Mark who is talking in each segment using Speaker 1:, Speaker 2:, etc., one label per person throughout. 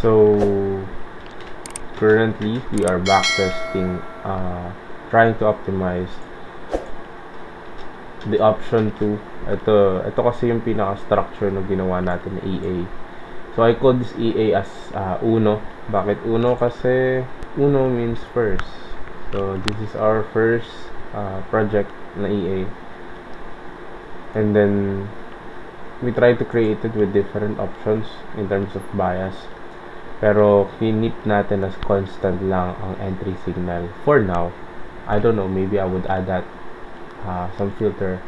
Speaker 1: So currently we are backtesting, trying to optimize the option 2. Ito kasi yung pinaka-structure na ginawa natin na EA. So I call this EA as Uno. Bakit Uno? Kasi Uno means first. So this is our first project na EA. And then we try to create it with different options in terms of bias. Pero kinip natin as constant lang ang entry signal for now. I don't know, maybe I would add that some filter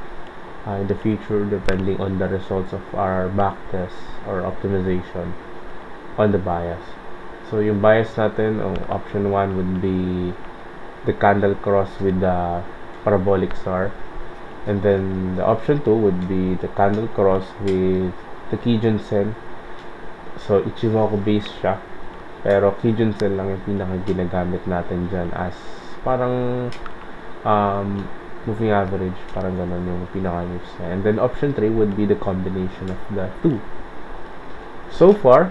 Speaker 1: in the future depending on the results of our backtest or optimization on the bias. So yung bias natin, option 1 would be the candle cross with the parabolic star, and then the option 2 would be the candle cross with the Kijun Sen. So Ichimoku base siya, pero Kijun Sen lang yung pinaka ginagamit natin dyan as parang moving average, parang ganon yung pinaka-use niya. And then option 3 would be the combination of the two. So far,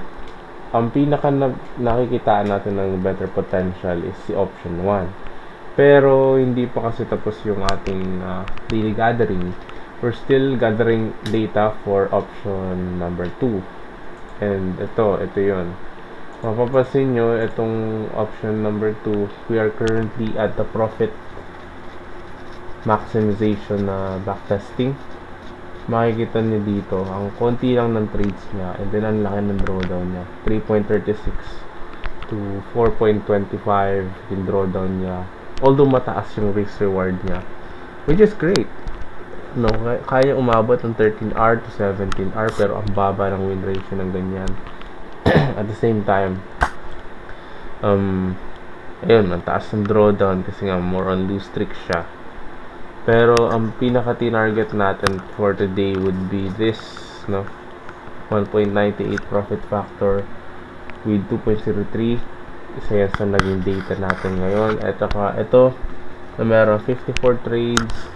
Speaker 1: ang pinaka nakikitaan natin ng better potential is si option 1. Pero hindi pa kasi tapos yung ating daily gathering. We're still gathering data for option number 2. And ito yun. Mapapansin nyo, itong option number 2, we are currently at the profit maximization na backtesting. Makikita niyo dito, ang konti lang ng trades niya, and then ang laki ng drawdown niya. 3.36 to 4.25 yung drawdown niya. Although mataas yung risk reward niya, which is great. No, kaya umabot ng 13R to 17R, pero ang baba ng win ratio ng ganyan. At the same time, ayun, ang taas ng drawdown kasi nga more on loose streak siya. Pero ang pinaka tinarget natin for today would be this, no, 1.98 profit factor with 2.03. Isa yan sa naging data natin ngayon. Ito na meron 54 trades,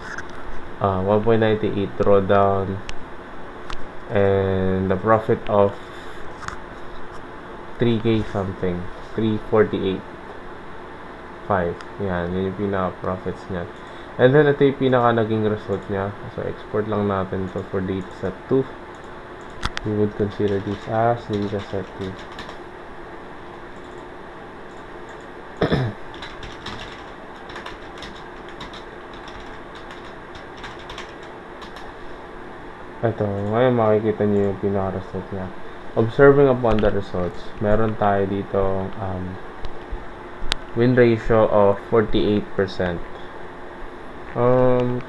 Speaker 1: 1.98 drawdown, and the profit of 3k something, 348.5. Yan, yun yung pinaka profits niya. And then ito yung pinaka naging result niya. So export lang natin to for dataset 2. We would consider this as dataset 2. Ito, ngayon makikita niyo yung pinaka-result niya. Observing upon the results, meron tayo dito win ratio of 48%.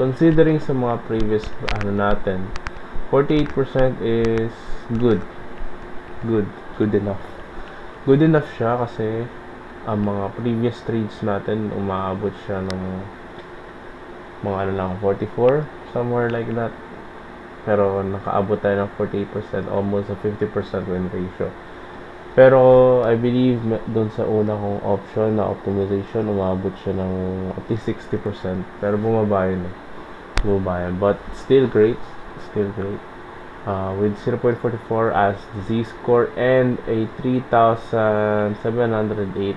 Speaker 1: Considering sa mga previous natin, 48% is good enough. Good enough siya kasi ang mga previous trades natin umaabot siya ng mga 44, somewhere like that. Pero nakaabot tayo ng 48%, almost a 50% win ratio. Pero I believe doon sa una kong option na optimization, umabot siya ng at least 60%. Pero bumaba yun. But still great. With 0.44 as Z-score and a 3,708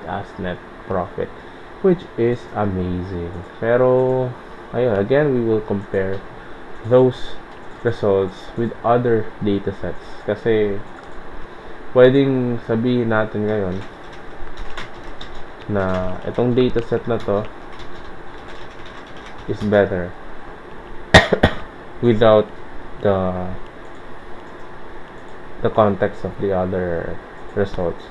Speaker 1: as net profit, which is amazing. Pero ayun, again, we will compare those results with other datasets kasi pwedeng sabihin natin ngayon na itong dataset na to is better without the context of the other results.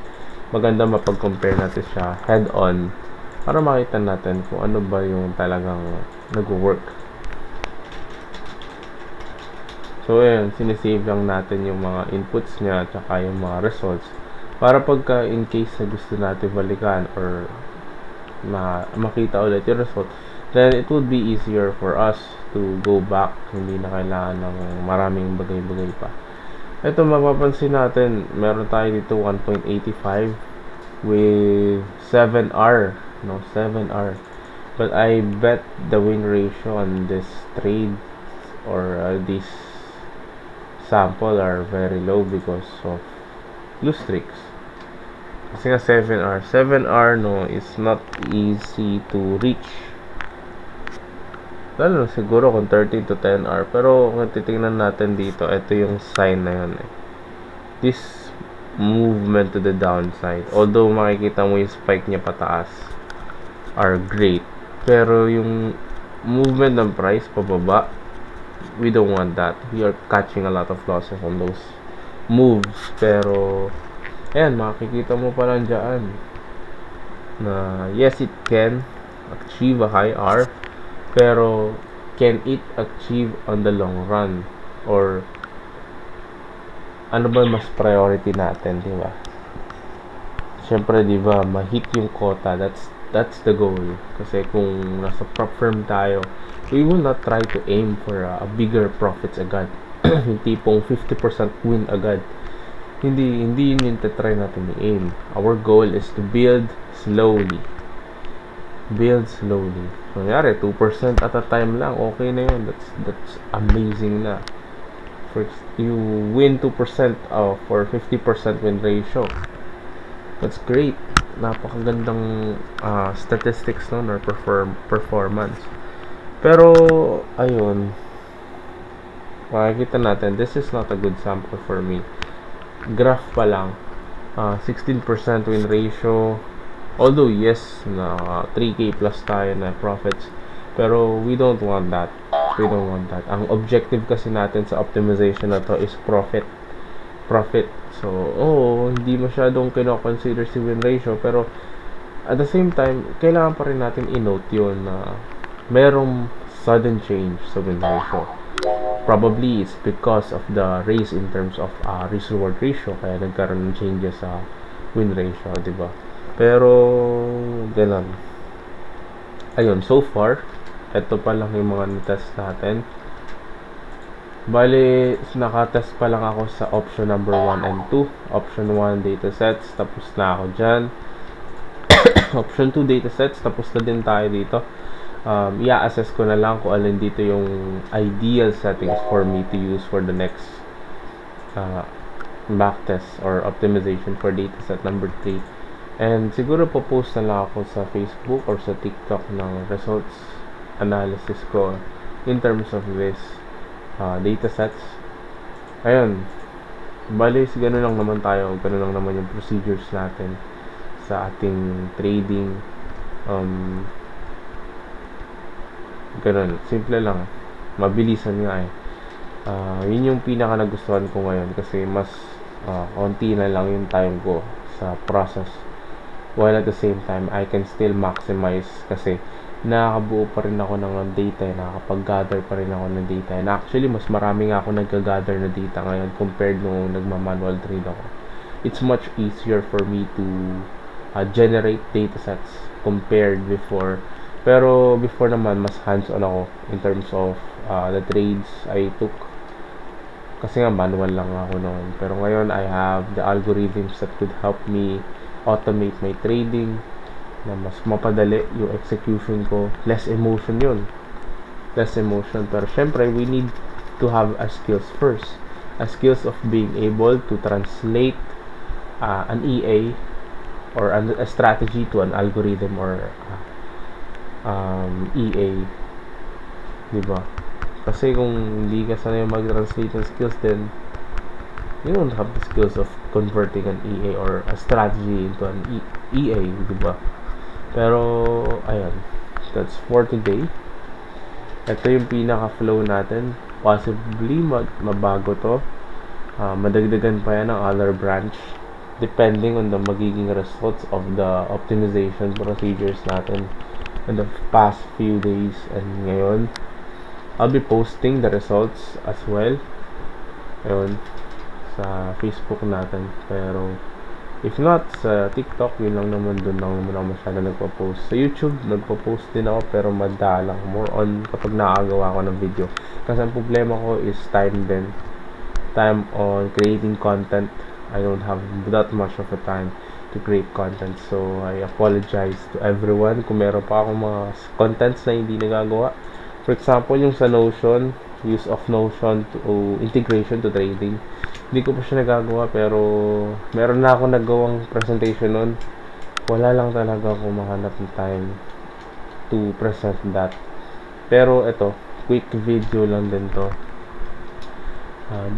Speaker 1: Maganda mapag-compare natin siya head-on para makita natin kung ano ba yung talagang nag-work. So, ayan, sinisave lang natin yung mga inputs niya at saka yung mga results para pagka in case na gusto natin balikan or makita ulit yung result, then it would be easier for us to go back. Hindi na kailangan ng maraming bagay-bagay pa. Ito, mapapansin natin, meron tayo dito 1.85 with 7R, no, 7R. But I bet the win ratio on this trade or this sample are very low because of loose streaks. Kasi nga 7R. 7R no is not easy to reach. Lalo siguro kung 13 to 10R. Pero kung titingnan natin dito, ito yung sign na yun eh. This movement to the downside. Although makikita mo yung spike niya pataas are great. Pero yung movement ng price pababa, we don't want that. We are catching a lot of losses on those moves. Pero ayan, makikita mo pa lang dyan na yes, it can achieve a high R, pero can it achieve on the long run? Or ano ba mas priority natin, di ba? Siyempre, di ba, ma-hit yung quota. That's the goal. Kasi kung nasa prop firm tayo, we will not try to aim for a bigger profits agad. Yung tipong 50% win agad. Hindi yun yung try natin i-aim. Our goal is to build slowly. Build slowly. Kunyari, 2% at a time lang. Okay na yun. That's amazing na. First, you win 2% for 50% win ratio. That's great. Napakagandang statistics nun or performance. Pero, ayun. Makikita natin, this is not a good sample for me. Graph pa lang. 16% win ratio. Although, yes, na 3K plus tayo na profits. Pero, we don't want that. We don't want that. Ang objective kasi natin sa optimization na to is profit. So, hindi masyadong kino-consider si win ratio. Pero, at the same time, kailangan pa rin natin i-note yun na merong sudden change sa win ratio. Probably, it's because of the raise in terms of risk-reward ratio. Kaya nagkaroon ng changes sa win ratio, diba? Pero, ganun. Ayun, so far, ito pa lang yung mga na-test natin. Bali, nakatest pa lang ako sa option number 1 and 2. Option 1 datasets, tapos na ako dyan. Option 2 datasets, tapos na din tayo dito. I-assess ko na lang kung alin dito yung ideal settings for me to use for the next backtest or optimization for dataset number 3. And siguro po-post na lang ako sa Facebook or sa TikTok ng results analysis ko in terms of this datasets. Ayun, bali gano'n lang naman tayo, gano'n lang naman yung procedures natin sa ating trading. Ganun, simple lang, mabilisan nga eh. Yun yung pinaka nagustuhan ko ngayon kasi mas konti na lang yung time ko sa process, while at the same time I can still maximize kasi nakakabuo pa rin ako ng data, nakakapag-gather pa rin ako ng data, and actually mas marami nga ako nag-gather na data ngayon compared nung nagma-manual trade ako. It's much easier for me to generate datasets compared before. Pero before naman, mas hands-on ako in terms of the trades I took. Kasi nga manual lang ako noon. Pero ngayon, I have the algorithms that could help me automate my trading na mas mapadali yung execution ko. Less emotion yun. Less emotion. Pero syempre, we need to have a skills first. A skills of being able to translate an EA or a strategy to an algorithm or EA, diba? Kasi kung hindi ka sanay mag-translate ng skills, then you don't have the skills of converting an EA or a strategy into an EA, diba? Pero ayan, that's for today. Ito yung pinaka-flow natin. Possibly mabago to, madagdagan pa yan ng other branch depending on the magiging results of the optimization procedures natin in the past few days. And ngayon, I'll be posting the results as well ayun, sa Facebook natin. Pero if not, sa TikTok, yun lang naman, dun lang naman ako masyado nagpo-post. Sa YouTube, nagpo-post din ako pero madalang, more on kapag nakagawa ko ng video. Kasi ang problema ko is time din. Time on creating content. I don't have that much of a time to create content. So, I apologize to everyone kung meron pa akong mga contents na hindi nagagawa. For example, yung sa Notion, use of Notion to integration to trading. Hindi ko pa siya nagagawa, pero meron na ako nagawang presentation nun. Wala lang talaga ako mahanap ng time to present that. Pero ito, quick video lang din to.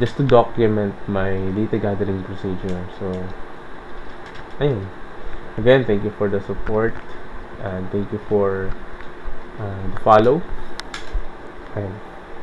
Speaker 1: Just to document my data gathering procedure. So, ayun. Again, thank you for the support. And thank you for the follow. Ayun.